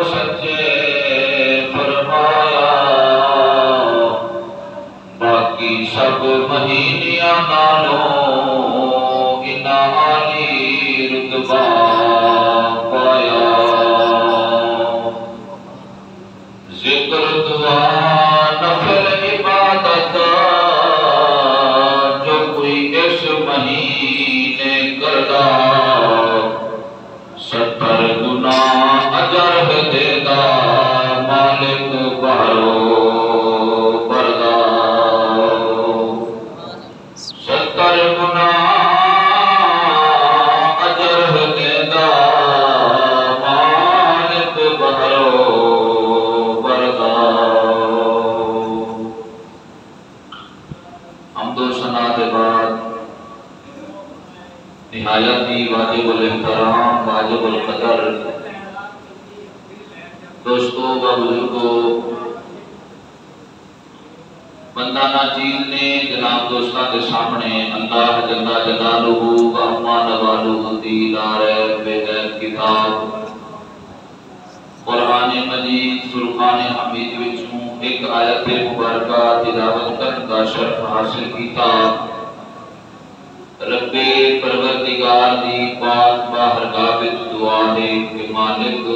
سچے فرمایا باقی سب مہینیاں نالوں انہا عالی رتبہ پایا ذکر دعا نفل عبادت جو کوئی اس مہینے کردہ 70 گنا اجر دے دا مالک بہرو بردہ 70 گنا اجر دے دا مالک بہرو بردہ حمد و ثنا کے بعد نہایت ہی واجب الاحترام واجب القدر دوستو و بزرگو بندہ ناچیز نے جناب دوستہ کے سامنے اللہ جل جلالہ و اما نوالہ دی دار بغیر کتاب قرآن مجید فرقان حمید وچوں ایک آیت مبارکہ تلاوت کرنے کا شرف حاصل کیتا رب پروردگار دی پاک باہرگاہ وچ دعا ہے کہ مالک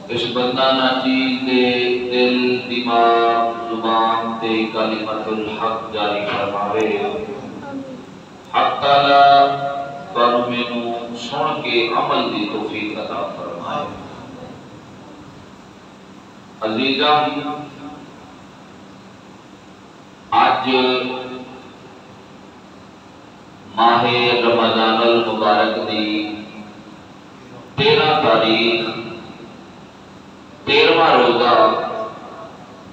اس بندہ ناچیز دے دل دماغ زبان تے کلمت الحق جاری فرماوے حق تعالی تانوں مینوں سن کے عمل دی توفیق عطا فرمائے عزیزاں آج ماہ رمضان المبارک دی 13 تاریخ 13واں روزہ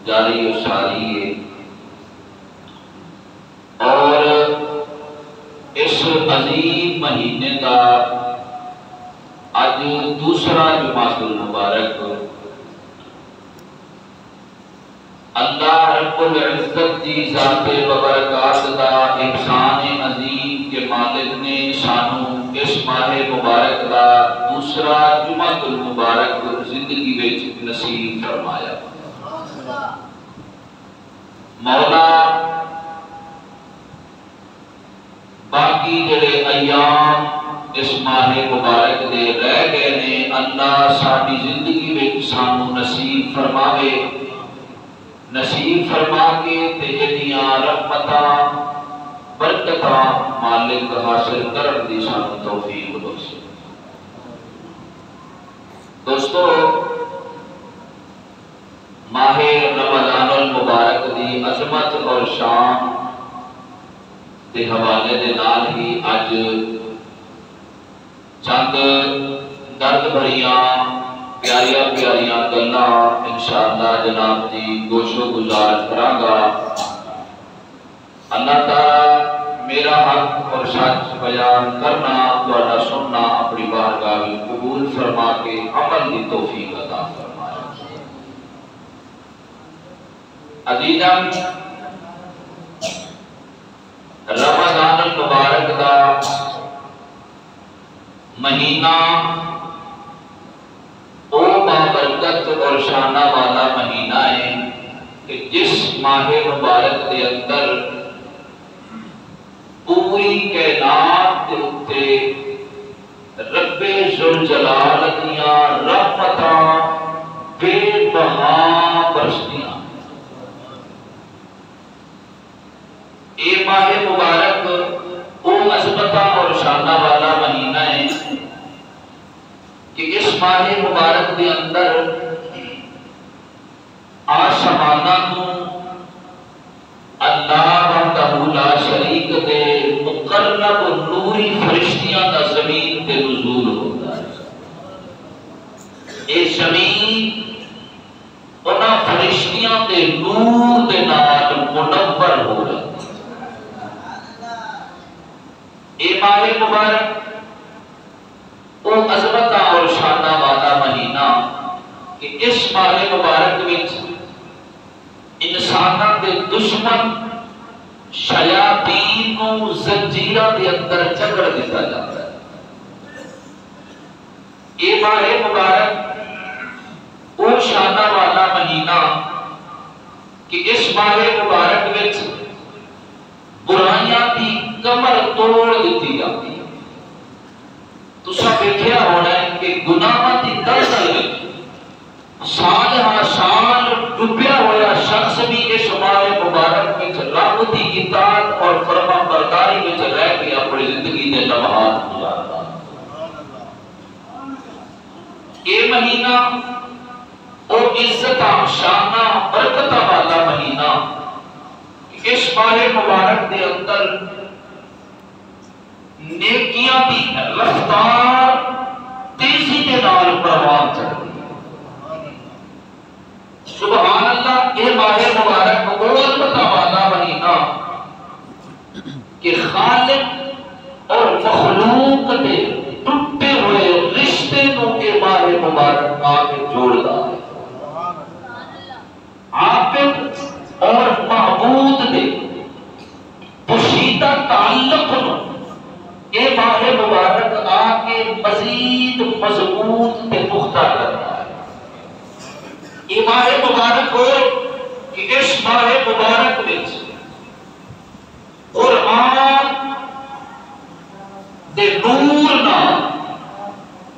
جاری و ساری ہے اور اس عظیم مہینے کا آج دوسرا جمعہ المبارک اللہ رب العزت کی ذات وبرکات دا احسان عظیم کے مالک نے سانو اس ماہ مبارک دا دوسرا جمعہ المبارک زندگی وچ نصیب فرمایا مولا باقی جڑے ایام اس ماہ مبارک دے رہ گئے نے اللہ ساری زندگی وچ سانو نصیب فرماوے نصیب فرما کے تجھیاں رحمتاں برکتاں مالک حاصل کرن دی سانو توفیق بخشے دوستو ماہ رمضان المبارک دی عظمت اور شان دے حوالے دے نال ہی اج چند درد بھریاں پیاریاں پیاریاں گلاں انشاءاللہ جناب دی گوشو گزار کراں گا اللہ تعالی میرا حق اور سچ بیان کرنا تہاڈا سننا اپنی بارگاہ میں قبول فرما کے عمل دی توفیق عطا فرمائے عزیزاں رمضان المبارک دا مہینہ او بابرکت اور شانہ والا مہینہ ہے کہ جس ماہ مبارک دے اندر پوری کائنات کے اتے رب ذوالجلال دیاں رحمتاں بے بہا برسدیاں اے ماہ مبارک او عظمتاں اور شانہ والا مہینہ ہے کہ اس ماہ مبارک دے اندر آسماناں تو اللہ وحدہ لا شریک دے مقرب نوری فرشتیاں دا زمین تے نزول ہوتا ہے اے زمین انہاں فرشتیاں دے نور دے نال منور ہو رہا ہے اے ماہ مبارک او عظمتہ اور شانہ والا مہینہ کہ اس ماہ مبارک وچ انساناں دے دشمن شیاطین کو زنجیرہ دے اندر جکڑ دیتا جاتا ہے یہ ماہ مبارک اس ماہ مبارک وچ برائیاں دی کمر توڑ دیتی جاتی ہے۔ تساں ویکھیا ہونا ہے کہ گناہاں دی دلدل وچ سال ہر سال ڈوبیا ہوا شخص بھی اس ماہ مبارک وچ رب دی اطاعت اور فرما برداری وچ رہ کے اپنی زندگی دے لمحات گزارتا ہے۔ یہ مہینہ اور عزت شانہ برکت والا مہینہ، اس ماہ مبارک دے اندر نیکیاں دی رفتار تیزی کے نال پروان چڑھتی ہے۔ سبحان اللہ، یہ ماہ مبارک وہ عظمت والا مہینہ کہ خالق اور مخلوق کے ٹوٹے ہوئے رشتے کو یہ ماہ مبارک آ کے جوڑتا ہے۔ عابد اور معبود دے پوشیدہ تعلق نو یہ ماہ مبارک آ کے مزید مضبوط تے پختہ کرتا ہے۔ یہ ماہ مبارک ہو کہ اس ماہ مبارک وچ قرآن دے نور نال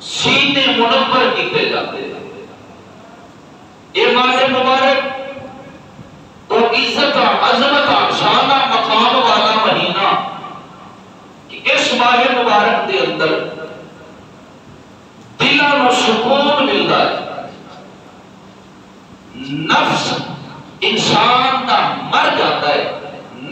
سینے منور کیتے جاتے ہیں۔ یہ ماہ مبارک اور عزت عظمت شانہ مقام والا مہینہ کہ اس ماہ مبارک دے اندر دلاں نوں سکون ملتا ہے، نفس انسان دا مر جاتا ہے،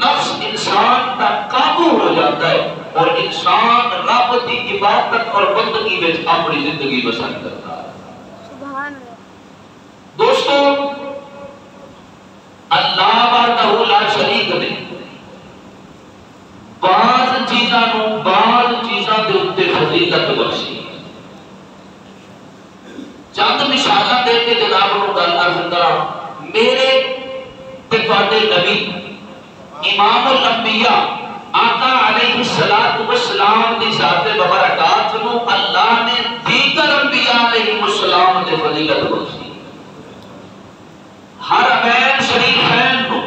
نفس انسان دا قابو ہو جاتا ہے اور انسان رب دی عبادت اور بندگی میں اپنی زندگی بسر کرتا ہے۔ سبحان اللہ۔ دوستو، اللہ وحدہ لا شریک نے بعض چیزاں دے اوتے فضیلت بخشی۔ چند مثالاں دے کے جناب نوں گل عرض کراں، میرے تے تواڈے نبی امام الانبیاء آقا علیہ السلام دی ذات مبارکات نو اللہ نے دیگر انبیاء علیہ السلام دے فضیلت بخشی۔ حرمین شریفین نو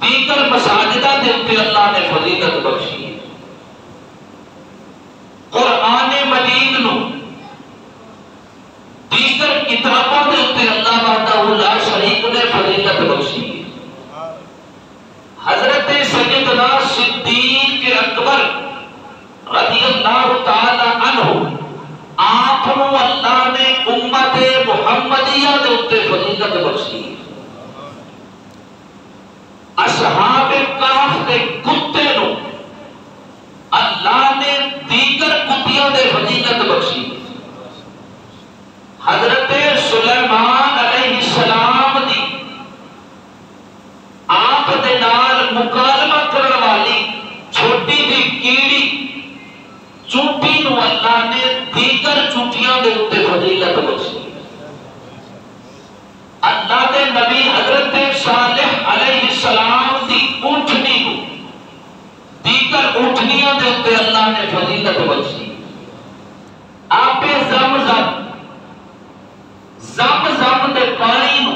دیگر مساجدہ دے اوپر اللہ نے فضیلت بخشی۔ قرآن مجید نو دیگر کتابوں دے اوپر اللہ وحدہ لا شریک نے فضیلت بخشی۔ حضرت سیدنا صدیق اکبر رضی اللہ تعالی عنہ آپ نو اللہ نے امت محمدیہ دے اوتے فضیلت بخشی۔ اصحاب کہف دے کتے نو اللہ نے دیگر کتیاں دے فضیلت بخشی۔ حضرت سلیمان علیہ السلام دی آپ دے نال مکالمہ کرن والی چھوٹی دی کیڑی چونٹی نو اللہ نے دیگر چونٹیاں دے اوتے فضیلت بخشی۔ اللہ دے نبی حضرت صالح علیہ السلام دی اونٹنی نو دیگر اونٹنیاں دے اوتے اللہ نے فضیلت بخشی۔ آپ زم دے پانی نو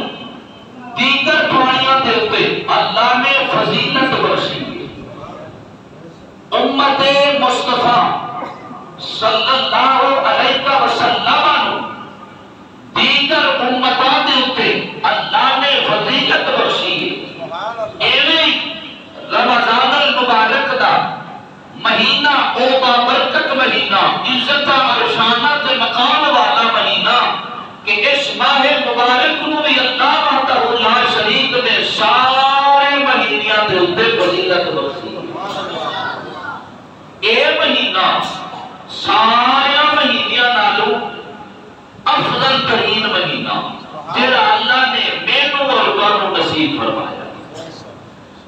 دیگر پانیاں دے اوتے اللہ نے فضیلت بخشی۔ امت مصطفیٰ صلی اللہ علیہ وسلم نو دیگر امتاں دے اوتے اللہ نے فضیلت بخشی۔ ایویں رمضان المبارک دا مہینہ او بابرکت مہینہ، عزت اور شانہ تے مقام والا مہینہ کہ اس ماہ مبارک نو بھی اللہ وحدہ لا شریک نے سارے مہینیاں دے اوتے فضیلت بخشی۔ اے مہینہ سارے مہینیاں نالوں افضل ترین مہینہ جڑا اللہ نے مینوں اور تانوں نصیب فرمایا۔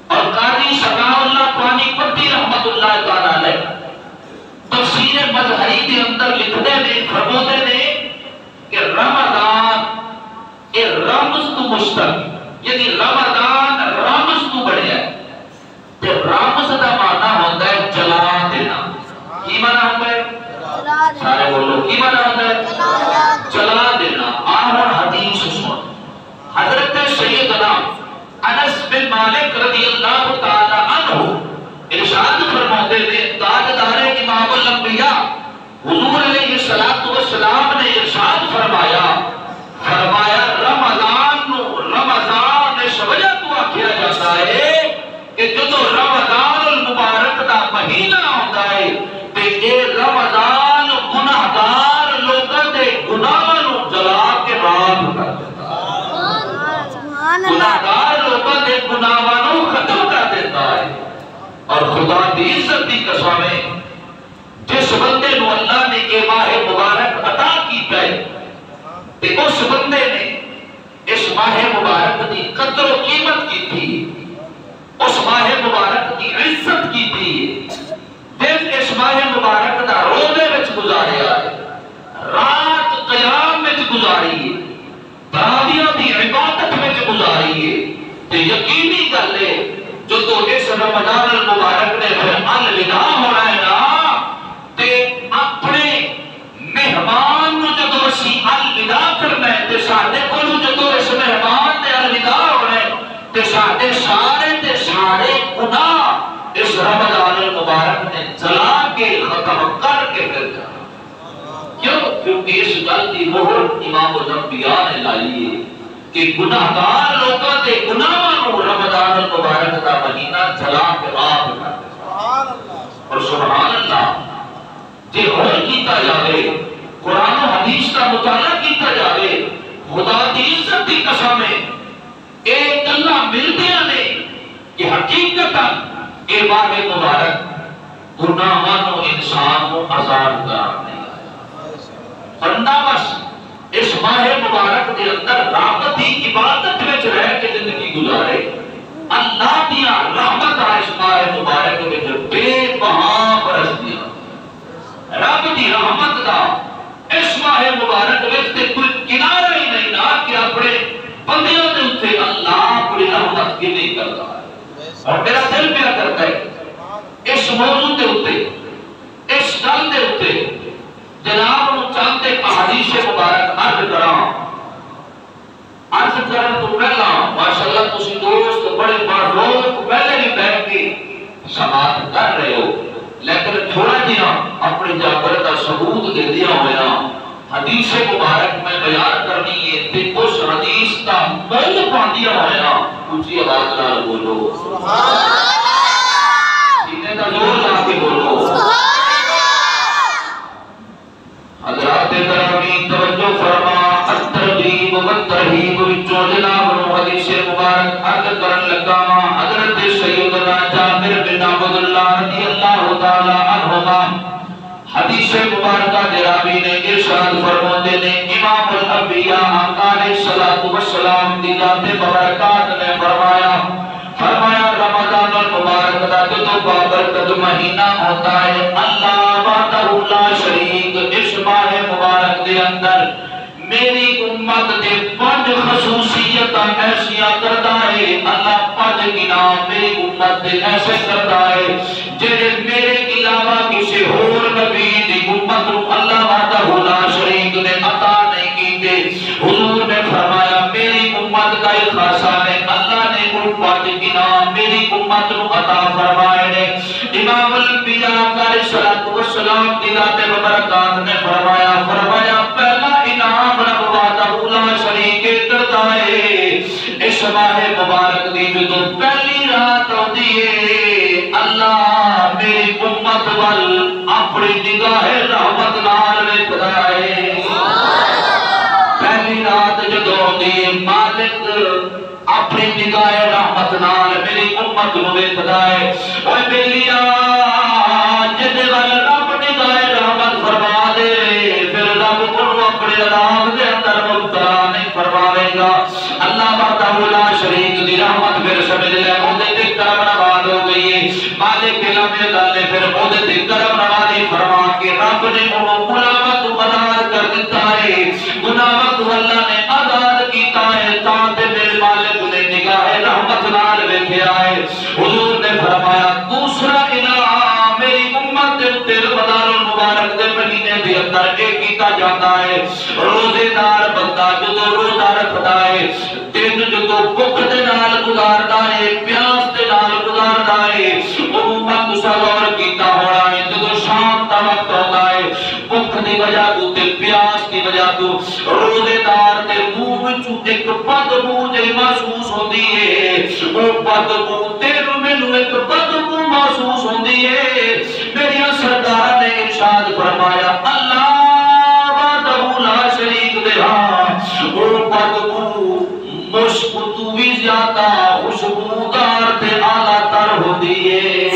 اور قاضی ثناء اللہ قانی پتی رحمت اللہ تعالی علیہ تفسیر مظہری کے اندر لکھتے نے، فرماتے نے کہ رمضان اے رمز تو مشتق، یعنی رمضان رمز تو بڑھیا ہے۔ تے رمز دا معنی ہوتا ہے جلا دینا۔ کی معنی ہوتا ہے؟ سارے بولو کی معنی ہوتا ہے؟ جلا دینا۔ آہر حدیث سن حضرت سیدنا گناہگار لوگوں کے گناہوں ختم کر دیتا ہے۔ اور خدا دی عزت دی قسم ہے جس بندے نو اللہ نے یہ ماہ مبارک عطا کیتا ہے تے اس بندے نے اس ماہ مبارک دی قدر و قیمت کی تھی، اس ماہ مبارک کی عزت کی تھی، دن اس ماہ مبارک دا روزے وچ گزاریا ہے، رات قیام وچ گزاری ہے، تراویح دی عبادت وچ گزاری ہے، تے یقینی گل ہے جو تو اس رمضان المبارک نے پھر الوداع ہونا ہے نا تے اپنے مہمان نو جدو اسی الوداع کرنا ہے تے ساڈے کولو جدو اس مہمان دے الوداع ہونا ہے تے ساڈے سارے گناہ اس رمضان المبارک نے جلا کے ختم کر کے پھر جانا۔ کیوں؟ کیونکہ اس گل دی مہر امام الانبیاء نے لائی ہے کہ گناہگار لوگوں کے گناہوں کو رمضان المبارک کا مہینہ جلا کے راہ کر دے۔ اور سبحان اللہ جے اور کیتا جاوے، قرآن و حدیث کا مطالعہ کیتا جاوے، خدا دی عزت دی قسم ہے ایک اللہ ملدیاں نے کہ حقیقتاً اے ماہ مبارک گناہوں انسان کو آزاد قرار نہیں آیا۔ بندہ بس اس ماہ مبارک کے اندر رحمت کی عبادت میں رہ کے زندگی گزارے، اللہ دیا رحمت اس ماہ مبارک میں بے بہا برس دیا، رب دی رحمت دا اس ماہ مبارک میں کوئی کنارہ ہی نہیں نا کہ اپنے بندیوں کے اتنے اللہ کوئی رحمت کی نہیں کرتا ہے۔ اور میرا دل پیا کرتا ہے اس موضوع کے اتنے اس گل کے اتنے جناب نو چاہتے حدیث مبارک عرض کرن تو پہلا ماشاءاللہ تسی دوست بڑے باروک پہلے بھی بیٹھ کے سماعت کر رہے ہو، لیکن تھوڑا جہاں اپنی جاگر کا ثبوت دے دیا ہویا حدیث مبارک میں بیان کرنی ہے تے اس حدیث کا مول پاندیا ہویا اونچی آواز نال بولو سبحان اللہ، سینے کا زور لا کے بولو سبحان اللہ۔ حضرات گرامی توجہ فرما، الترغیب والترہیب وچوں جناب نو حدیث مبارک عرض کرن لگا حضرت سیدنا جابر بن عبداللہ رضی اللہ تعالی عنہما حدیث مبارکہ راوی نے ارشاد فرماتے نے امام الانبیاء آقا علیہ الصلوۃ والسلام دی ذات مبارکات نے فرمایا رمضان المبارک کا جو بابرکت مہینہ ہوتا ہے اللہ وحدہ لا شریک اس ماہ مبارک کے اندر میری امت دے 5 خصوصیتاں ایسیاں کرتا ہے، اللہ 5 انعام میری امت دے ایسے کرتا ہے جڑے میرے علاوہ کسی اور نبی دی امت کو اللہ وحدہ لا شریک نے عطا نہیں کیتے۔ حضور نے فرمایا میری امت کا ایک خاصہ ہے اللہ نے وہ 5 انعام میری امت کو عطا فرمائے نے۔ امام الانبیاء علیہ الصلوۃ والسلام کی ذات مبارکات نے فرمایا پہلا انعام رب وحدہ لا شریک کرتا ہے اس ماہ مبارک دی جو پہلی رات ہوتی ہے اللہ میری امت وال اپنی نگاہ رحمت نال ویکھدا ہے۔ پہلی رات جدوں ہوتی ہے مالک اپنی نگاہ رحمت نال میری امت نو ویکھدا ہے۔ اوے بیلیا جدے وال رب نگاہ رحمت فرما دے پھر رب کو اپنے عذاب دے اندر مبتلا نہیں فرماوے گا۔ اللہ وحدہ لا شریک دی رحمت پھر سمجھ لے اودے تے کرم نواز ہو گئی ہے۔ مالک لمبے گل پھر اودے تے کرم نوازی فرما کے رب نے انہوں گناہوں تو آزاد کر دیتا ہے، گناہوں تو اللہ نے آزاد کیتا ہے تاکہ میرے مالک نے نگاہ رحمت نال ویکھیا ہے۔ حضور نے فرمایا دوسرا انعام میری امت دے رمضان المبارک دے مہینے دے اندر ایک کیتا جاتا ہے، روزے دار بندہ جو روزہ رکھتا ہے دن جو بھوک دے نال گزاردا ہے پیاس دے نال گزاردا ہے امت سوار کیتا ہونا ہے جو شام دا وقت ہوتا ہے بھوک دی وجہ تو تے پیاس دی وجہ تو روزے دار دے منہ وچوں ایک بدبو جہی محسوس ہوندی ہے، وہ بدبو تینوں مینوں ایک بدبو محسوس ہوندی ہے۔ میری سرکار نے ارشاد فرمایا اللہ وحدہ لا شریک دے ہاں وہ بدبو مشک تو بھی زیادہ خوشبودار تے اعلیٰ تر ہوندی ہے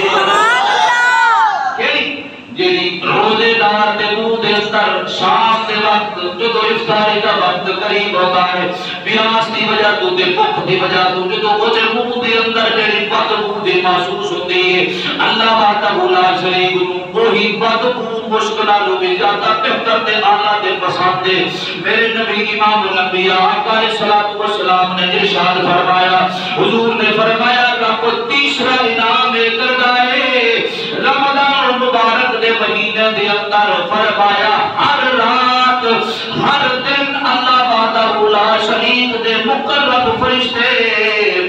جیڑی روزے دار تے منہ دے اندر شام دے وقت جدو افطاری دا وقت قریب ہوتا ہے پیاس دی وجہ تو تے بھوک دی وجہ تو جدو اودے منہ دے اندر جیڑی بدبو دی محسوس ہوتی ہے اللہ وحدہ لا شریک نوں وہی بدبو مشک نالوں بھی زیادہ بہتر تے اعلیٰ تے پسند ہے میرے نبی امام الانبیاء آقا علیہ الصلوۃ والسلام نے ارشاد فرمایا حضور نے فرمایا رب تیسرا انعام کردا ہے رمضان مبارک دے مہینے دے اندر فرمایا ہر رات ہر دن اللہ وحدہ لا شریک دے مقرب فرشتے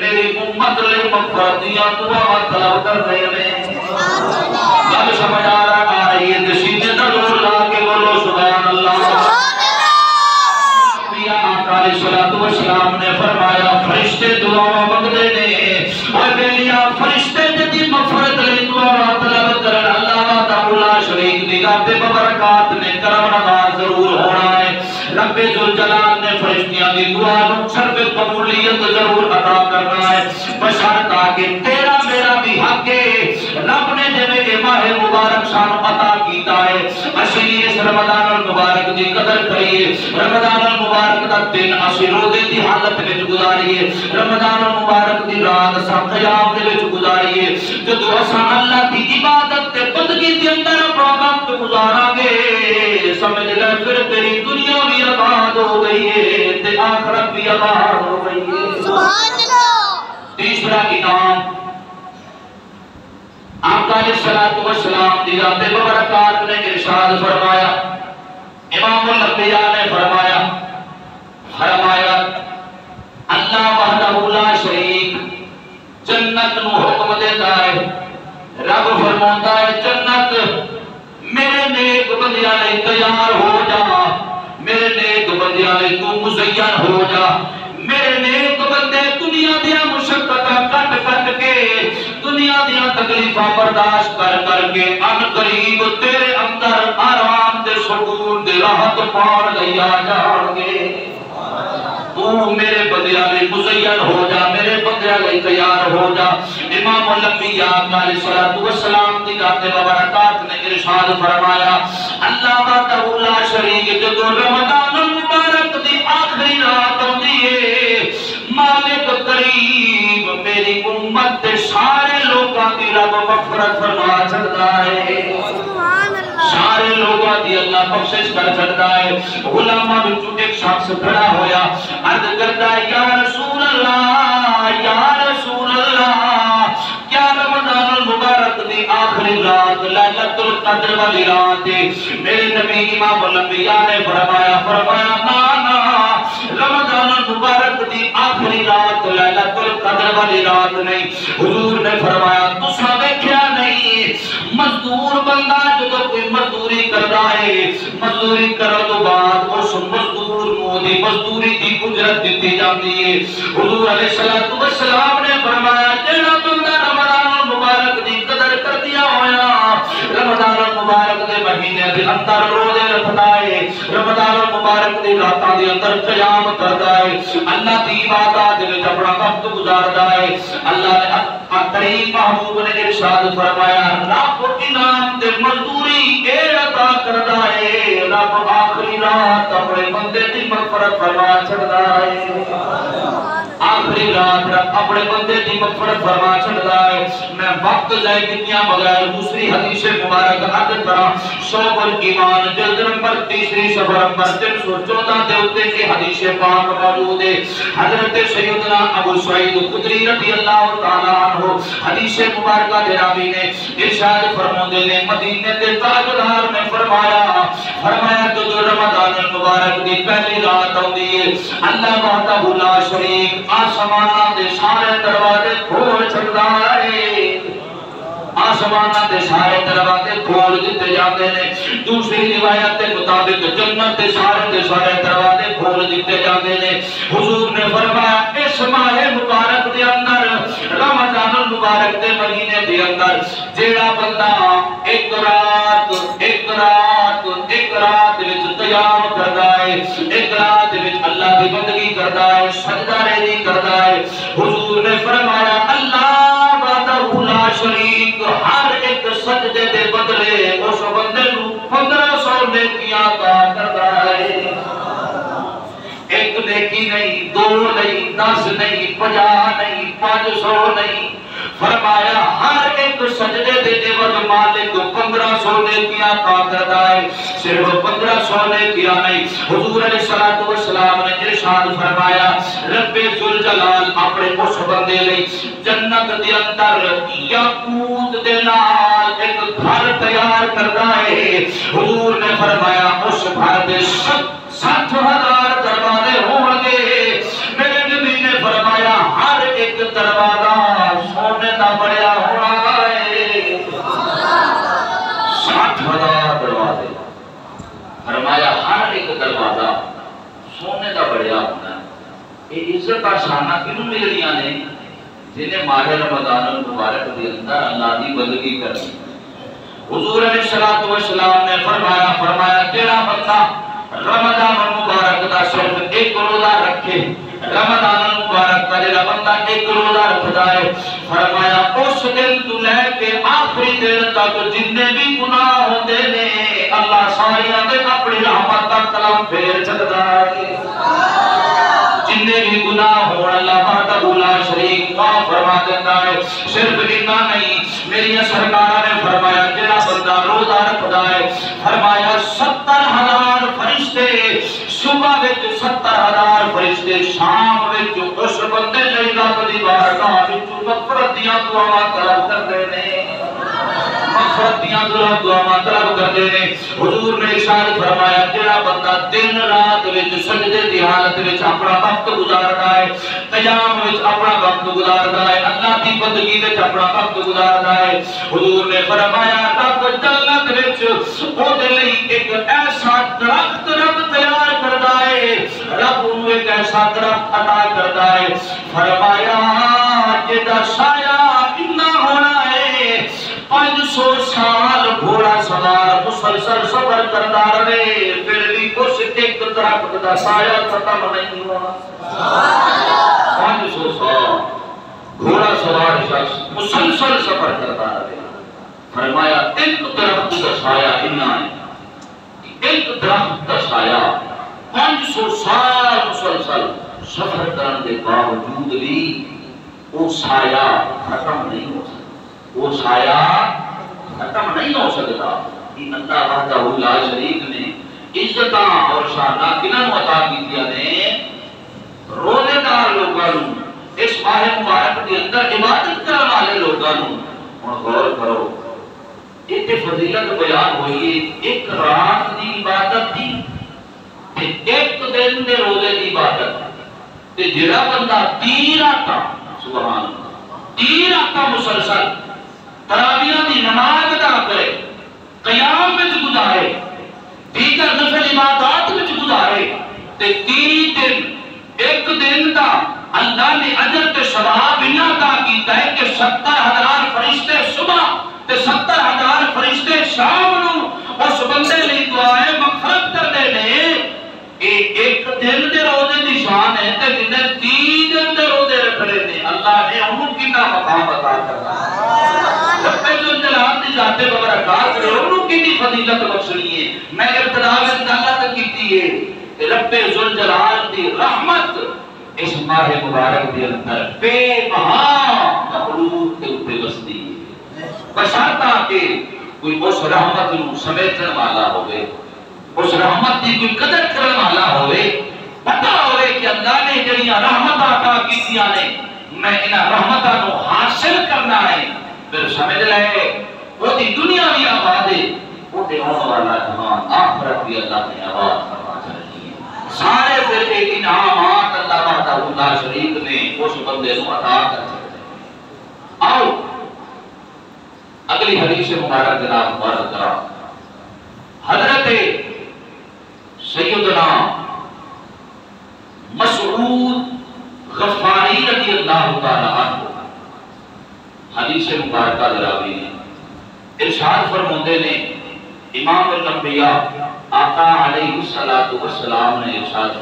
میری امت لئی مغفرت دیاں دعا طلب کر رہے ہیں گل سمجھ آ رہی ہے سینے تے زور لا کے بولو سبحان اللہ آقا علیہ الصلوۃ والسلام نے فرمایا فرشتے دعا منگدے نے اے بیلیا فرشتے جدی مغفرت لئی دعا طلب کرن اللہ وحدہ لا شریک دی ذات ببرکات نے کرم نواز ضرور ہونا ہے رب ذوالجلال نے فرشتیاں دی دعا نو شرف قبولیت ضرور عطا کرنا ہے بشرط کہ تیرا میرا بھی حق ہے رب نے جے کہ ماہ مبارک شان عطا کیتا ہے اسی اس رمضان المبارک دی قدر کریے رمضان المبارک دا دن اسی روزے دی حالت وچ گزاریے رمضان المبارک دی رات اساں قیام دے وچ گزاریے جدوں اساں اللہ دی عبادت تے بندگی دے اندر اپنا وقت گزاراں گے سمجھ لے پھر تیری دنیا بھی آباد ہو گئی ہے تے آخرت بھی آباد ہو گئی ہے سبحان اللہ تیسرا انعام آقا علیہ الصلوۃ والسلام دی ذات ببرکات نے ارشاد فرمایا امام الانبیاء نے فرمایا اللہ وحدہ لا شریک جنت نو حکم دیتا ہے رب فرماتا ہے جنت میرے نیک بندیاں لئی تیار ہو جا میرے نیک بندیاں لئی تو مزین ہو جا میرے نیک بندے دنیا دیا مشقتاں کٹ کٹ کے دنیا دیا تکلیفاں برداشت کر کر کے ان قریب تیرے اندر آرام دے سکون دے راحت پان لئی آ جان گے تو میرے بندیاں لئی مزین ہو جا میرے بندیاں لئی تیار ہو جا امام الانبیاء علیہ الصلوۃ والسلام دی ذات ببرکات نے ارشاد فرمایا اللہ وحدہ لا شریک جدوں رمضان المبارک دی آخری رات ہوندی ہے مالک کریم میری امت دے سارے لوکاں دی رب مغفرت فرما چھڑدا ہے سبحان اللہ سارے لوگاں دی اللہ بخشش کر چھڑدا ہے علماء وچوں ایک شخص کھڑا ہویا عرض کردا ہے یا رسول اللہ کیا رمضان المبارک دی آخری رات لیلۃ القدر والی رات ہے میرے نبی امام الانبیاء نے فرمایا نا رمضان المبارک دی آخری رات لیلۃ القدر والی رات نہیں حضور نے فرمایا تساں ویکھیا نہیں مزدور بندہ جدو کوئی مزدوری کردا ہے مزدوری کرن تو بعد اس مزدور نو دی مزدوری دی اجرت دتی جاندی ہے حضور علیہ الصلوۃ والسلام نے فرمایا جڑا بندہ رمضان المبارک دی قدر کر دیا ہویا رمضان المبارک دے مہینے دے اندر روزے رکھدا ہے رمضان المبارک دی راتاں دے اندر قیام کردا ہے اللہ دی عبادت دے وچ اپنا وقت گزاردا ہے اللہ نے کریم محبوب نے ارشاد فرمایا رب انعام تے مزدوری اے عطا کردا ہے رب آخری رات اپنے بندے دی مغفرت فرما چھڑدا ہے آخری رات رب اپنے بندے دی مغفرت فرما چھڑدا ہے میں وقت ضائع کیتیاں بغیر دوسری حدیث مبارک عرض کراں شعب الایمان جلد نمبر 3 صفحہ نمبر 314 دے اوتے کی حدیث پاک موجود ہے حضرت سیدنا ابو سعید خدری رضی اللہ تعالی عنہ حدیث مبارکہ دے راوی نے ارشاد فرماتے نے مدینے کے تاجدار نے فرمایا تو رمضان المبارک دی پہلی رات ہوندی ہے اللہ وحدہ لا شریک آسماناں دے سارے دروازے کھول چھڑدا ہے آسماناں دے سارے دروازے کھول دتے جاندے نے دوسری روایت کے مطابق جنت دے سارے دروازے کھول دتے جاندے نے حضور نے فرمایا اس ماہ مبارک دے اندر رمضان المبارک دے مہینے دے اندر جیڑا بندہ ایک رات وچ قیام کردا ہے ایک رات دے وچ اللہ دی بندگی کردا ہے سجدہ ریزی کردا ہے حضور نے فرمایا اللہ وحدہ لا شریک ہر ایک سجدے دے بدلے اس بندے نو 1500 نیکیاں عطا کردا ہے ایک نیکی نہیں 2 نہیں 10 نہیں 50 نہیں 500 نہیں فرمایا ہر ایک سجدے دے عوض مالک 1500 نیکیاں عطا کرتا ہے صرف 1500 نیکیاں نہیں حضور علیہ الصلوۃ والسلام نے ارشاد فرمایا رب ذوالجلال اپنے اس بندے لئی جنت دے اندر یاقوت دے نال ایک گھر تیار کرتا ہے حضور نے فرمایا اس گھر دے 60,000 دروازے ہوں گے میرے نبی نے فرمایا ہر ایک دروازہ سونے دا بڑیا ہونا ہے 60,000 دروازے فرمایا ہر ایک دروازہ سونے دا بڑیا ہونا ہے یہ عزت کا شانہ کیوں مل رہی نے جنہیں ماہ رمضان المبارک دے اندر اللہ دی بندگی کرنی حضور علیہ الصلوۃ والسلام نے فرمایا تیرا بندہ رمضان المبارک دا صرف ایک روزہ رکھے رمضان المبارک کا جڑا بندہ ایک روزہ رکھدا ہے فرمایا اس دن تو لے کے آخری دن تک جتنے بھی گناہ ہوندے نے اللہ ساریاں دے اپنی رحمت دا قلم پھیر چھڈدا ہے جتنے بھی گناہ ہون اللہ وحدہ لا شریک معاف فرما دیتا ہے صرف اتنا نہیں میری سرکار نے فرمایا جڑا بندہ روزہ رکھدا ہے فرمایا 70,000 فرشتے صبح وچ 70,000 فرشتے شام وچ اس بندے لئی رب دی بارگاہ وچ مغفرت دیاں دعاواں طلب کردے نے مغفرت دیاں دعاواں طلب کردے نے حضور نے ارشاد فرمایا جڑا بندہ دن رات وچ سجدے دی حالت وچ اپنا وقت گزاردا ہے قیام وچ اپنا وقت گزاردا ہے اللہ دی بندگی وچ اپنا وقت گزاردا ہے حضور نے فرمایا رب جنت وچ او دے لئی ایک ایسا درخت رب تیار کردا ہے رب انہوں ایک ایسا درخت عطا کردا ہے فرمایا جدا سایہ اتنا ہونا ہے 500 سال گھوڑا سوار مسلسل سفر کرتا رہے پھر بھی اس ایک درخت کا سایہ ختم نہیں ہوا 500 سال گھوڑا سوار شخص مسلسل سفر کرتا رہے فرمایا ایک درخت کا سایہ اتنا ہے ایک درخت کا سایہ 500 سال مسلسل سفر کرنے کے باوجود بھی وہ سایہ ختم نہیں ہو سکتا وہ سایہ ختم نہیں ہو سکتا کہ اللہ وحدہ لا شریک نے عزتاں اور شانہ کنہاں نوں عطا کیتیاں نے روزے دار لوگاں نوں اس ماہ مبارک دے اندر عبادت کرن والے لوگاں نوں ہن غور کرو ایتھے فضیلت بیان ہوئی ہے ایک رات دی عبادت دی تے ایک دن دے روزے دی عبادت تے جڑا بندہ 3 راتاں سبحان اللہ 3 راتاں مسلسل تراویح دی نماز ادا کرے قیام وچ گزارے دیگر نفل عبادات وچ گزارے تے 3 دن ایک دن دا اللہ نے اجر تے ثواب انہاں عطا کیتا ہے کہ 70,000 فرشتے صبح تے 70,000 فرشتے شام نو اس بندے لئی دعائیں مغفرت کردے نے ایک دن دے روزے دی شان ہے تے جنہیں 3 دن دے روزے رکھنے نے اللہ نے انہوں کتنا مقام عطا کرنا رب ذوالجلال دی ذات ببرکات نے انہوں کتنی فضیلت بخشنی ہے میں ابتدا میں اللہ تک کیتی ہے رب ذوالجلال دی رحمت اس ماہ مبارک دے اندر بے بہا مخلوق کے اوپر بستی ہے بشرطہ کہ کوئی اس رحمت نو سمیٹن والا ہوئے اس رحمت کی کوئی قدر کرنے والا ہوئے پتہ ہوئے کہ اللہ نے جڑیاں رحمت عطا کیتیاں نے میں انہاں رحمتاں نو حاصل کرنا ہے پھر سمجھ لے وہ دی دنیا بھی آباد ہے وہ دے ہونے والا جہان آخرت بھی اللہ نے آباد فرما چاہیے سارے پھر ایک انعامات اللہ وحدہ لا شریک نے اس بندے نو عطا کر سکتے آؤ اگلی حدیث مبارک جناب مبارک کرا حضرت سیدنا مسعود غفاری رضی اللہ تعالی عنہ حدیث مبارکہ دراوی نے ارشاد فرماتے نے امام الانبیاء آقا علیہ السلام نے ارشاد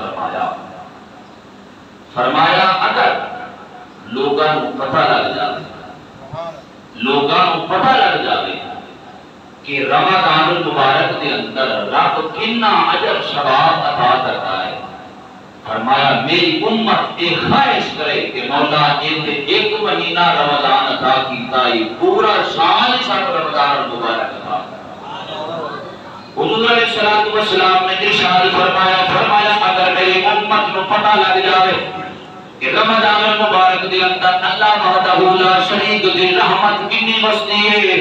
فرمایا اگر لوگاں نو پتہ لگ جاوے کہ رمضان المبارک کے اندر رب کتنا اجر ثواب عطا کرتا ہے، فرمایا میری امت ایک خواہش کرے کہ مولا ایک مہینہ رمضان عطا کیتا ہے، پورا سال ساتھ رمضان المبارک عطا کرتا۔ حضور علیہ السلام نے ارشاد فرمایا اگر میری امت نو پتہ لگ جاوے کہ رمضان المبارک دے اندر اللہ وحدہ لا شریک دی رحمت کنی وسدی ہے،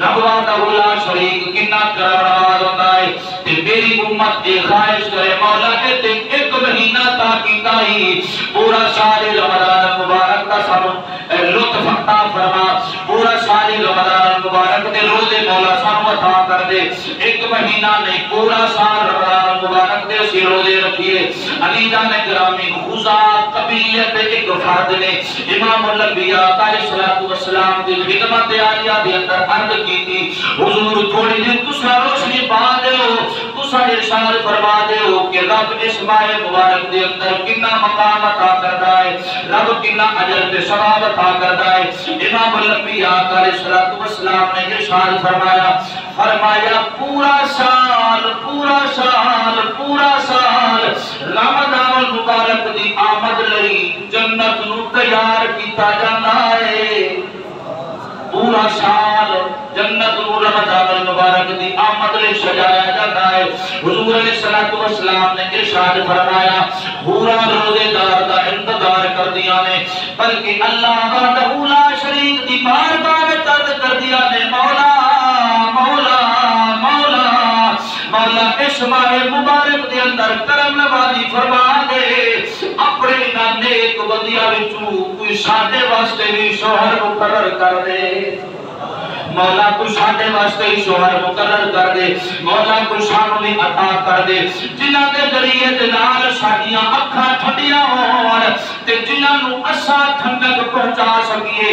رب وحدہ لا شریک کنا کرم نواز ہوتا ہے، تے میری امت یہ خواہش کرے مولا تے ایک مہینہ تا کیتا ہی پورا سال رمضان المبارک دا سانو لطف عطا فرما، پورا سال رمضان المبارک دے روزے مولا سانو عطا کر دے، ایک مہینہ نہیں پورا سال رمضان المبارک دے اسی روزے رکھیے۔ علی جان گرامی خزاں قبیلے ایک فرد نے امام الانبیاء علیہ السلام کی خدمت عالیہ دے اندر عرض کی تھی، حضور تھوڑی دن تسا روشنی پا دے ہو، تسا ارشاد فرما دے ہو کہ رب اس ماہ مبارک دے اندر کتنا مقام عطا کرتا ہے، رب کتنا اجر تے ثواب عطا کرتا ہے۔ امام الانبیاء علیہ السلام نے ارشاد فرمایا پورا سال رمضان المبارک دی آمد لئی جنت نو تیار کیتا جانا ہے، پورا سال جنت نو رمضان المبارک دی آمد لئی سجایا جاتا ہے۔ حضور علیہ السلام نے ارشاد فرمایا پورا روزے دار دا انتظار کر دیا نے، بلکہ اللہ وحدہ لا شریک دی بارگاہ میں عرض کر دیا نے مولا اس ماہ مبارک دے اندر کرم نوازی فرما دے، اپنے نیک بندیاں وچوں کوئی ساڈے واسطے بھی شوہر مقرر کر دے، مولا کوئی ساڈے واسطے بھی شوہر مقرر کر دے، مولا کوئی سانو بھی عطا کر دے جنہاں دے ذریعے دے نال ساڈیاں اکھاں ٹھنڈیاں ہون تے جنہاں نو اساں ٹھنڈک پہنچا سکیے،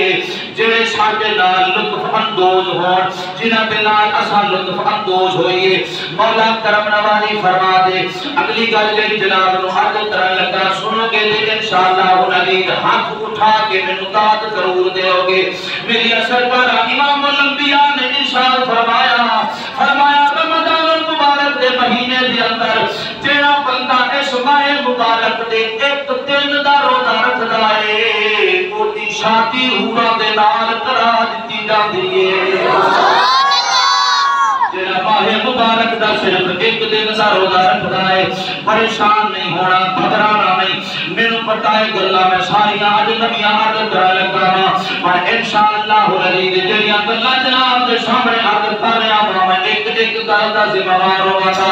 جڑے ساڈے نال لطف اندوز ہون، جنہاں دے نال اساں لطف اندوز ہوئیے، مولا کرم نوازی فرما دے۔ اگلی گل جڑی جناب نو عرض کرن لگا سنو گے تے انشاءاللہ العزیز ہاتھ اٹھا کے مینوں داد ضرور دیو گے۔ میری سرکار امام الانبیاء نے ارشاد فرمایا رمضان المبارک دے مہینے دے اندر جڑا بندہ اس ماہ مبارک دے ایک دن دا روزہ رکھدا ہے اودی شادی حوراں دے نال کرا دتی جاندی ہے۔ جڑا ماہ مبارک دا صرف ایک دن دا روزہ رکھدا ہے پریشان نہیں ہونا، گھبرانا نہیں۔ مینوں پتہ ہے گلاں میں ساریاں اج نویاں عرض کرن لگا ہاں، پر انشاءاللہ العزیز جڑیاں گلاں جناب دے سامنے عرض کر رہا ہاں میں ایک گل دا ذمہ وار ہوواں گا۔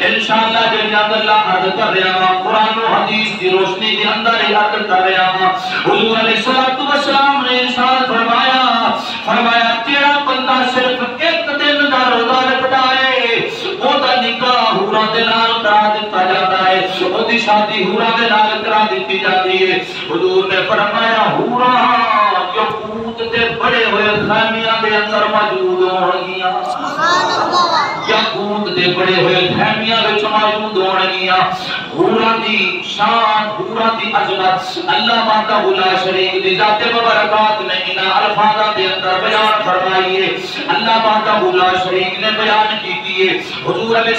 انشاءاللہ جڑیاں گلاں عرض کر رہا ہاں قرآن و حدیث دی روشنی دے اندر ہی عرض کر رہا ہاں۔ حضور علیہ السلام نے ارشاد فرمایا تیرا بندہ صرف ایک دن دا روزہ رکھدا ہے او دا نکاح حوراں دے نال کرا دتا جاتا ہے، او دی شادی حوراں دے نال کرا دتی جاتی ہے۔ حضور نے فرمایا حوراں یقوت دے بڑے ہوئے خیمیاں دے اندر موجود ہون گیاں، یقوت دے بڑے ہوئے خیمیاں وچ موجود ہون گیاں۔ حوراں دی شان، حوراں دی عظمت اللہ وحدہ لا شریک دی ذات مبارکات نے انہاں الفاظاں دے اندر بیان فرمائی ہے، اللہ وحدہ لا شریک نے بیان کیتی ہے۔ حضور علیہ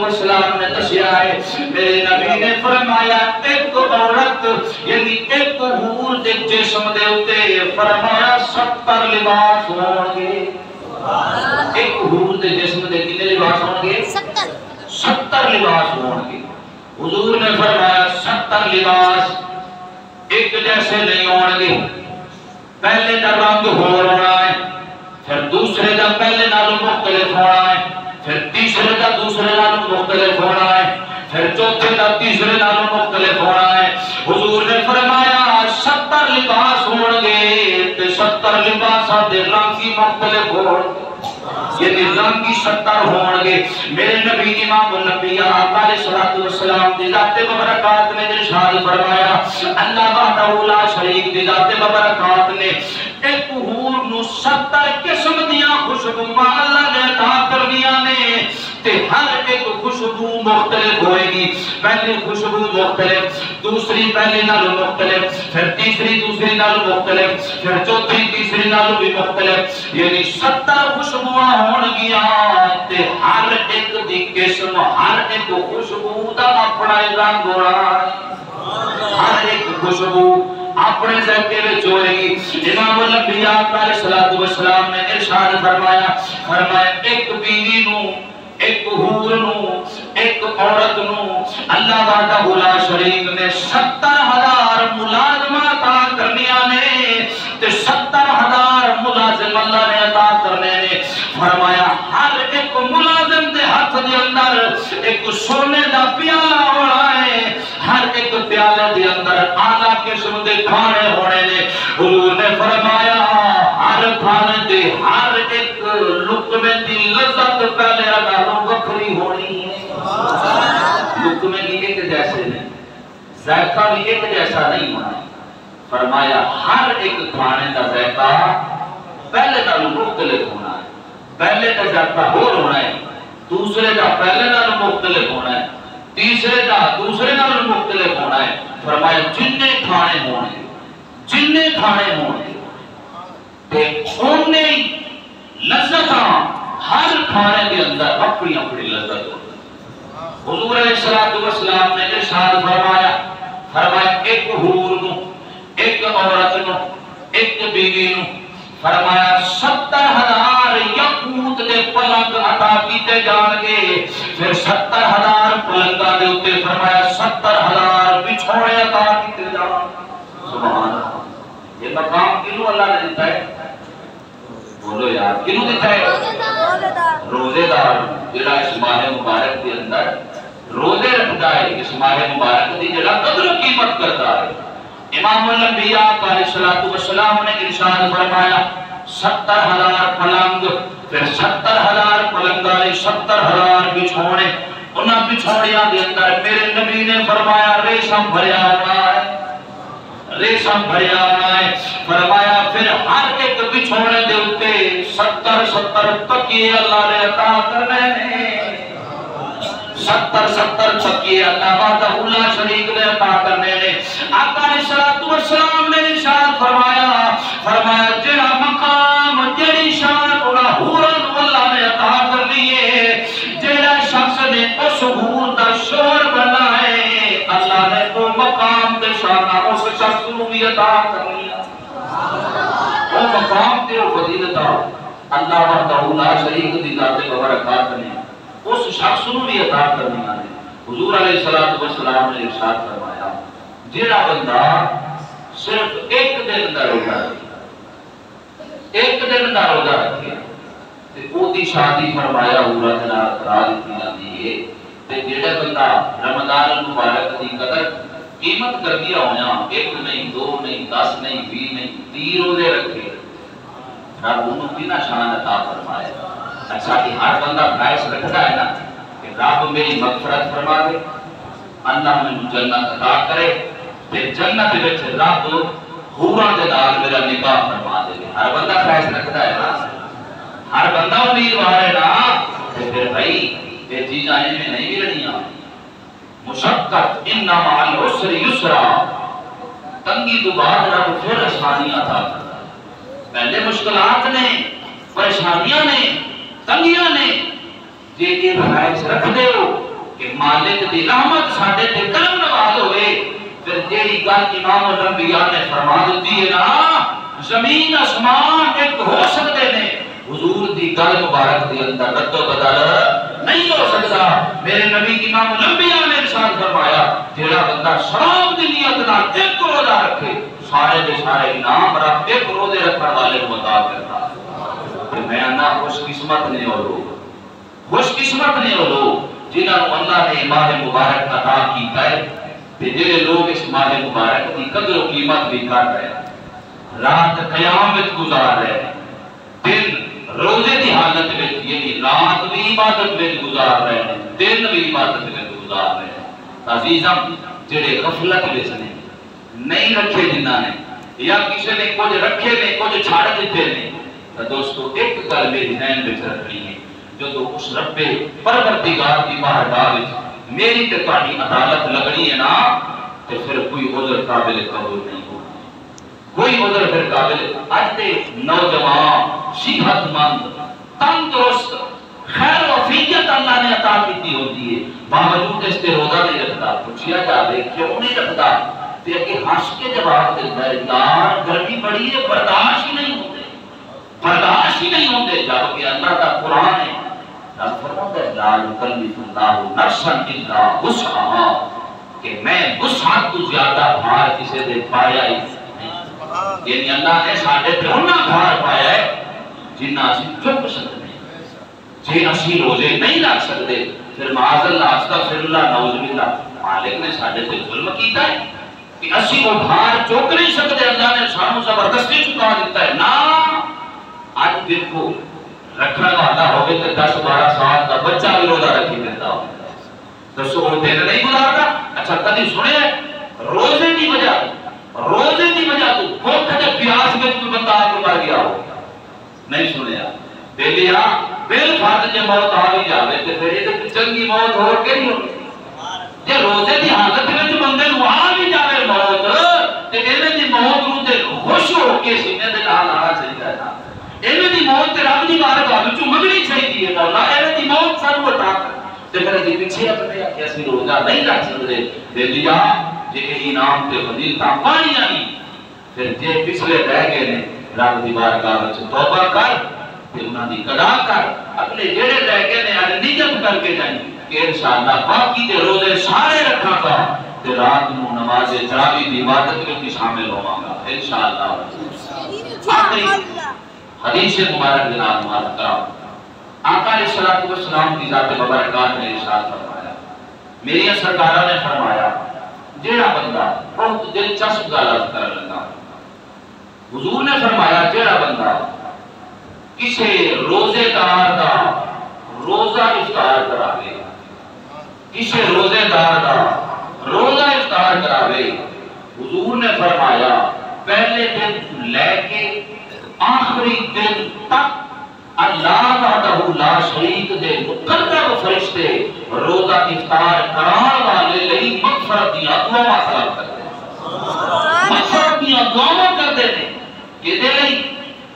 السلام نے دسیا ہے میرے نبی نے فرمایا ایک عورت یعنی ایک حور دے جسم دے اوتے فرمایا 70 لباس ہون گے، ایک حور دے جسم دے کتنے لباس ہون گے؟ 70 لباس ہون گے۔ حضور نے فرمایا 70 لباس ایک جیسے نہیں ہون گے، پہلے دا رنگ ہونا ہے، پھر دوسرے دا پہلے نالوں مختلف ہونا ہے، پھر تیسرے دا دوسرے نالوں مختلف ہونا ہے، پھر چوتھے دا تیسرے نالوں مختلف ہونا ہے۔ حضور نے فرمایا 70 لباس ہون گے تے 70 لباساں دے رنگ ہی مختلف ہون گے، یعنی رنگ کی 70 ہون گے۔ میرے نبی امام الانبیاء علیہ السلام دی ذات مبارکات نے ارشاد فرمایا اللہ وحدہ لا شریک دی ذات مبارکات نے ایک حور نو 70 قسم دیاں خوشبوئاں اللہ نے عطا کردیاں نے تے ہر ایک خوشبو مختلف ہوئے گی. پہلی خوشبو مختلف, دوسری پہلی نالو مختلف, پھر تیسری دوسری نالو مختلف, پھر چوتھی تیسری نالو بھی مختلف, یعنی 70 خوشبوਆਂ ہوਣگیاں تے ہر ایک دی قسم, ہر ایک خوشبو دا اپنا رنگ ہونا, ہر ایک خوشبو اپنے ذائقے میں ہوئے گی. امام الانبیاء علیہ الصلوۃ والسلام نے ارشاد فرمایا ایک بیوی نو, ایک حور نو, ایک عورت نو اللہ وحدہ لا شریک نے 70,000 ملازمات عطا کرنیاں نے تے 70,000 ملازم اللہ نے عطا کرنے نے. فرمایا ہر ایک ملازم دے ہاتھ دے اندر ایک سونے دا پیالہ ہونا ہے, ہر ایک پیالے دے اندر اعلیٰ قسم دے کھانے ہونے نے. حضور نے فرمایا ہر کھانے دے ہر ایک لقمے دی لذت پہلے نالوں وکھری ہونی ہے. لقمے بھی ایک جیسے نہیں, ذائقہ بھی ایک جیسا نہیں ہونا. فرمایا ہر ایک کھانے کا ذائقہ پہلے نالوں مختلف ہونا ہے. پہلے کا ذائقہ اور ہونا ہے, دوسرے کا پہلے نالوں مختلف ہونا ہے, تیسرے کا دوسرے نالوں مختلف ہونا ہے. فرمایا جننے کھانے ہونے, جننے کھانے ہونے تے اونے لذتاں ہر کھانے کے اندر اپنی اپنی لذت ہوتی. حضور علیہ الصلوۃ والسلام نے ارشاد فرمایا ایک حور نو, ایک عورت نو, ایک بیوی نو فرمایا 70,000 یاقوت دے پلنگ عطا کیتے جان گے. پھر 70,000 پلنگاں دے اوتے فرمایا 70,000 بچھونے عطا کیتے جان. سبحان اللہ. یہ مقام کنوں اللہ نے دیتا ہے؟ بولو یار, کنوں دیتا ہے؟ روزے دار جڑا اس ماہ مبارک کے اندر روزے رکھتا ہے, اس ماہ مبارک دی جڑا قدر و قیمت کرتا ہے. امام الانبیاء علیہ الصلوۃ والسلام نے ارشاد فرمایا 70,000 پلنگ, پھر 70,000 پلنگاں, 70,000 بچھونے. انہاں بچھوڑیاں دے اندر میرے نبی نے فرمایا ریشم بھریا ہونا ہے, ریشم بھریا ہونا ہے. فرمایا پھر ہر ایک بچھونے دے اوتے 70 تکیے اللہ نے عطا کرنے نے. 70 تکیے اللہ وحدہ لا شریک نے عطا کرنے نے. آقا علیہ الصلوۃ والسلام نے ارشاد فرمایا جڑا مقام جڑی شان انہاں حورن اللہ نے عطا کر لیے, جڑا شخص نے اس حور دا شور بنا ہے اللہ نے وہ مقام تے شان اس شخص نو بھی عطا کر لیا. وہ مقام تے فضیلت اللہ وحدہ لا شریک دی ذات مبارکات نے اس شخص نو بھی عطا کرنی ہے. حضور علیہ الصلوۃ والسلام نے ارشاد فرمایا جڑا بندہ صرف ایک دن دا روزہ رکھے, ایک دن دا روزہ رکھے تے او دی شادی فرمایا حورا دے نال کرا دتی جاندی ہے. تے جڑا بندہ رمضان المبارک دی قدر قیمت کر دیا ہویا, ایک نہیں, دو نہیں, 10 نہیں, 20 نہیں, 30 روزے رکھے, رب انہوں کتنا شان عطا فرمایا. اچھا کہ ہر بندہ خواہش رکھتا ہے نا کہ رب میری مغفرت فرما دے, اللہ میں جنت عطا کرے, پھر جنت وچ رب حوراں دے نال میرا نکاح فرما دے. ہر بندہ خواہش رکھتا ہے نا, ہر بندہ امیدوار ہے نا. پھر بھائی یہ چیزاں میں نہیں ملنیاں. مشقت ان مع العسر یسرا, تنگی تو بعد رب پھر آسانیاں عطا کرتا ہے. پہلے مشکلات نے, پریشانیاں نے, تنگیاں نے, جے یہ خواہش رکھ دے ہو کہ مالک دی رحمت ساڈے تے کرم نواز ہوئے, پھر جیڑی گل امام الانبیاء نے فرما دیتی ہے نا زمین آسمان ایک ہو سکتے نے, حضور دی گل مبارک دی اندر رد و بدل نہیں ہو سکتا. میرے نبی امام الانبیاء نے ارشاد فرمایا جیڑا بندہ شراب دی نیت نال ایک روزہ رکھے سارے دے سارے انعام رب ایک روزے رکھنے والے کو عطا کرتا ہے. میں نہ خوش قسمت نے ہو لوگ, خوش قسمت نے ہو لوگ جنہاں نوں اللہ نے ماہ مبارک عطا کیتا ہے. تے جڑے لوگ اس ماہ مبارک دی قدر و قیمت بھی کر رہے ہیں, رات قیام وچ گزار رہے ہیں, دن روزے دی حالت وچ, یعنی رات بھی عبادت وچ گزار رہے ہیں, دن بھی عبادت وچ گزار رہے ہیں. عزیزم جڑے غفلت وچ نے, نہیں رکھے جنہاں نے, یا کسی نے کچھ رکھے نے کچھ چھاڑ دیتے نے, تو دوستو ایک گل میری ذہن وچ رکھنی ہے, جو اس رب پروردگار کی بارگاہ میری تے تہاڈی عدالت لگنی ہے نا تے پھر کوئی عذر قابل قبول نہیں ہو، کوئی عذر پھر قابل۔ اج دے نوجوان صحت مند تندرست خیر و عافیت اللہ نے عطا کی ہوتی ہے، باوجود اس تے روزہ نہیں رکھتا۔ پوچھیا جاوے کیوں نہیں رکھتا تے کہ ہنس کے جواب دیتا ہے یار گرمی بڑی ہے، برداشت ہی نہیں ہوتے، برداشت ہی نہیں ہوتے، جبکہ اللہ کا قرآن ہے رب فرماتا ہے لا یکلف اللہ نفسا الا وسعها کہ میں وسعت تو زیادہ بھار کسی دے پایا ہی نہیں، یعنی اللہ نے ساڈے تے اُنہ بھار پایا ہے جنہ اسی چک سکتے ہیں۔ جے اسی روزے نہیں رکھ سکتے پھر معاذ اللہ استغفر اللہ نعوذ باللہ مالک نے ساڈے تے ظلم کیتا ہے کہ اسی وہ بھار چک نہیں سکتے، اللہ نے سانو زبردستی چکا دیتا ہے نا۔ آج دیکھو رکھنے والا ہوگے تو 10-12 سال کا بچہ بھی روزہ رکھی دیتا ہو، دسو وہ دن نہیں گزارتا؟ اچھا کدی سنے روزے کی وجہ تو بھوک تے پیاس میں کوئی بندہ آ کے مر گیا ہو؟ نہیں سنیا۔ بیلیا بل فرض جے موت آ بھی جاوے تے پھر یہ چنگی موت ہو کے نہیں ہوتی۔ جے روزے دی حالت وچ بندے نوں آ بھی جاوے موت تے ایویں دی موت نوں تے خوش ہو کے سینے دے نال آنا چاہیے نا۔ ایویں دی موت تے رب دی بارگاہ وچ منگنی چاہیے ہے مولا، ایویں دی موت سانو عطا کر۔ تے پھر دی پیچھے اپنے کہ اسی روزہ نہیں رکھ سکدے، بیلیا جے انعام تے فضیلتاں پانیاں نہیں پھر جے پچھلے رہ گئے نے رب دی بارگاہ وچ توبہ کر تے انہاں دی قضا کر، اگلے جڑے رہ گئے نے اج نیت کر کے جائیں کہ انشاءاللہ باقی دے روزے سارے رکھاں گا تے رات نو نماز تراویح دی عبادت وچ شامل ہوواں گا انشاءاللہ۔ آخری حدیث مبارک جناب محترم آقا علیہ الصلوۃ والسلام کی ذات مبارکات نے ارشاد فرمایا، میری سرکارہ نے فرمایا جیڑا بندہ بہت دلچسپ گل کرن لگا، حضور نے فرمایا جیڑا بندہ کسی روزے دار دا روزہ افطار کراوے، کسی روزے دار دا روزہ افطار کراوے، حضور نے فرمایا پہلے دن لے کے آخری دن تک اللہ وحدہ لا شریک دے مقرب فرشتے روزہ افطار کران والے لئی مغفرت دیا دعا سلام کرتے ہیں، مغفرت دیا دعا کرتے ہیں کہ دے لئی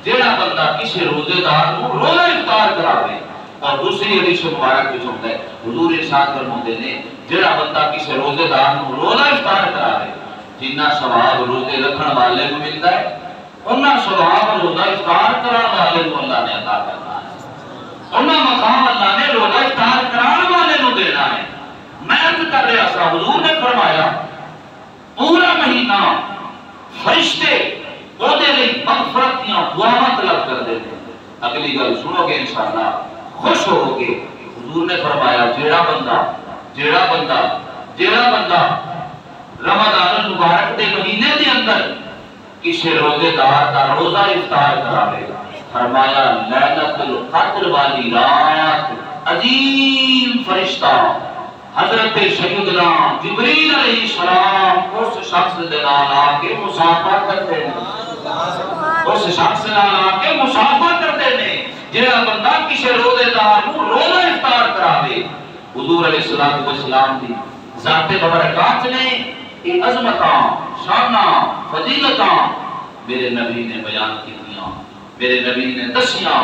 جیڑا بندہ کسی روزے دار کو روزہ افطار کراوے۔ اور دوسری حدیث مبارک وچ ہوندا ہے حضور ارشاد فرماتے ہیں جیڑا بندہ کسی روزے دار کو روزہ افطار کراوے جنہ ثواب روزے رکھن والے کو ملتا ہے انہاں ثواب روزہ افطار کران والے کو اللہ نے عطا کرنا ہے، انہاں مقام اللہ نے روزہ افطار کران والے کو دینا ہے۔ میں عرض کر رہا تھا حضور نے فرمایا پورا مہینہ فرشتے وہ دے لئی مغفرت دیاں دعاواں طلب کر دیتے ہیں۔ اگلی گل سنو گے انشاءاللہ خوش ہو گے۔ حضور نے فرمایا جیڑا بندہ رمضان المبارک دے مہینے دے اندر کسی روزے دار کا روزہ افطار کراوے، فرمایا لیلۃ القدر والی رات عظیم فرشتہ حضرت سیدنا جبریل علیہ السلام اس شخص دے نال آ کے مصافحہ کرتے ہیں، اس شخص نال آ کے مصافحہ کرتے ہیں جیڑا بندہ کسی روزے دار کو روزہ افطار کراوے۔ حضور علیہ السلام دی ذات مبارکات نے یہ عظمتاں شاناں فضیلتاں میرے نبی نے بیان کیتیاں، میرے نبی نے دسیاں۔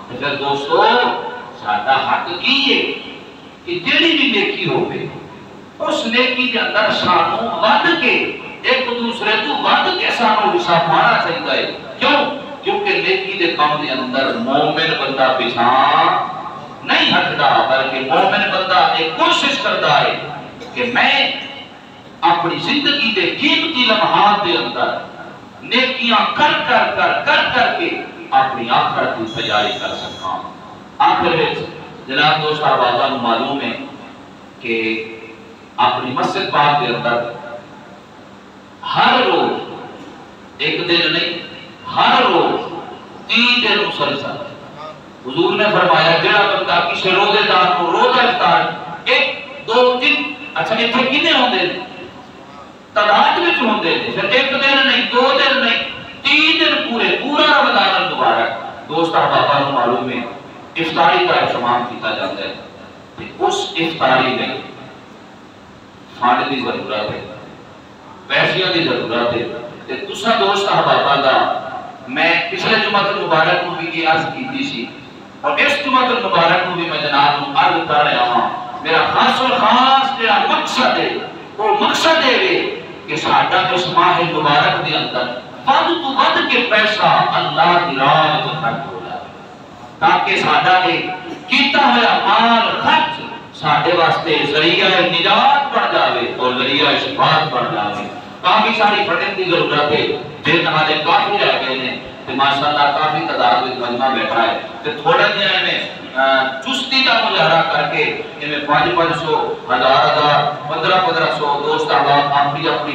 پھر دوستو ساڈا حق کی ہے کہ جیڑی بھی نیکی ہوے اس نیکی دے اندر سانو ود کے ایک دوسرے تو ود کے سانو حصہ پانا چاہیے۔ کیوں؟ کیونکہ نیکی دے کام دے اندر مومن بندہ پیچھے نہیں ہٹدا بلکہ مومن بندہ ایک کوشش کرتا ہے کہ میں اپنی زندگی دے قیمتی لمحات دے اندر نیکیاں کر کے اپنی آخرت کی تیاری کر سکتا ہوں۔ آخر میں جناب دوست احباب کو معلوم ہے کہ اپنی مسجد پاک کے اندر ہر روز ایک دن نہیں ہر روز 3 دن مسلسل حضور نے فرمایا جڑا بندہ کسی روزے دار کو روزہ افطار 1 2 3 اچھا اتنے کتنے ہوندے نے تعداد وچ ہوندے نے پھر 1 دن نہیں 2 دن نہیں 3 دن پورا رمضان المبارک دوست احباب کو معلوم ہے افطاری کا اہتمام کیا جاتا ہے کہ اس افطاری میں فنڈ کی ضرورت ہے، پیسوں کی ضرورت ہے۔ تے تساں دوست احباباں دا میں پچھلے جمعہ المبارک کو بھی یہ عرض کی سی اور اس جمعہ المبارک کو بھی میں جناب کو عرض کر رہا ہوں، میرا خاص اور خاص میرا مقصد ہے، وہ مقصد ہے کہ ساڈا اس ماہ مبارک کے اندر ود تو ود کے پیسہ اللہ کی راہ میں خرچ ہو جائے، تاکہ ساڈا کیتا ہوا مال خرچ ساڈے واسطے ذریعہ نجات بن جاوے اور ذریعہ شفاعت بن جاوے۔ کافی ساری فنڈنگ کی ضرورت ہے، دن ہمارے کافی رہ گئے ہیں تو ماشاءاللہ کافی تعداد میں مجمع بیٹھا ہے تو تھوڑا دیا میں چستی کا مظاہرہ کر کے 500 1000 1500 دوست احباب اپنی